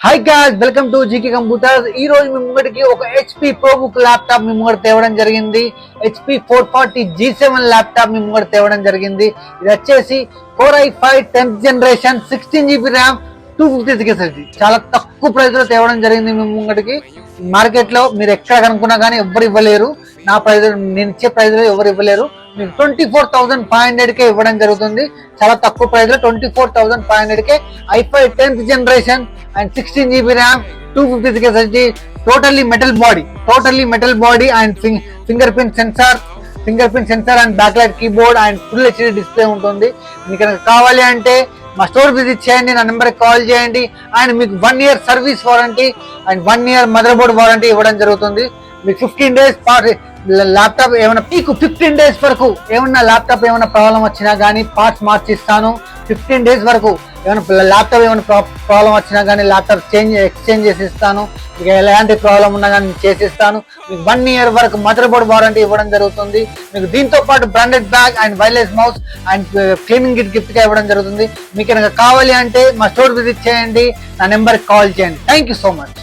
Hi guys, welcome to GK computers. ఈ రోజు మీ ముంగడికి ఒక HP ProBook ల్యాప్టాప్ మీ ముంగడ తేవడం జరిగింది. HP 440 G7 ల్యాప్టాప్ మీ ముంగడ తేవడం జరిగింది. ఇది వచ్చేసి Core i5 10th generation 16GB RAM 256 SSD. చాలా తక్కువ ప్రైస్ లో తేవడం జరిగింది మీ ముంగడికి. మార్కెట్ లో మీరు ఎక్కడ కనుక్కున్నా కానీ ఎవరు ఇవ్వలేరు. నా ప్రైస్ నేను ఇచ్చే ప్రైస్ లో ఎవరు ఇవ్వలేరు. మీకు 24,500కే ఇవ్వడం జరుగుతుంది. చాలా తక్కువ ప్రైస్ లో 24,500కే i5 10th generation and 16GB RAM 256 SSD, totally metal body and finger print censor and backlight keyboard and full HD display ఉంటుంది. మీకు కనుక కావాలి అంటే మా స్టోర్ విజిట్ చేయండి, నా నెంబర్కి కాల్ చేయండి. అండ్ మీకు 1 year service warranty and 1 year mother board warranty ఇవ్వడం జరుగుతుంది. మీకు 15 days ల్యాప్టాప్ ఏమైనా 15 days వరకు ఏమన్నా ల్యాప్టాప్ ఏమైనా ప్రాబ్లం వచ్చినా కానీ పార్ట్స్ మార్చి ఇస్తాను. 15 days వరకు ఏమైనా ల్యాప్టాప్ ఏమైనా ప్రాబ్లం వచ్చినా కానీ ల్యాప్టాప్ ఎక్స్చేంజ్ చేసి ఇస్తాను. మీకు ఎలాంటి ప్రాబ్లం ఉన్నా కానీ చేసిస్తాను. మీకు 1 year వరకు మదర్ బోర్డ్ వారంటీ ఇవ్వడం జరుగుతుంది. మీకు దీంతో పాటు branded bag and wireless mouse and cleaning kit గిఫ్ట్గా ఇవ్వడం జరుగుతుంది. మీకు కనుక కావాలి అంటే మా స్టోర్ విజిట్ చేయండి, నా నెంబర్కి కాల్ చేయండి. Thank you so much.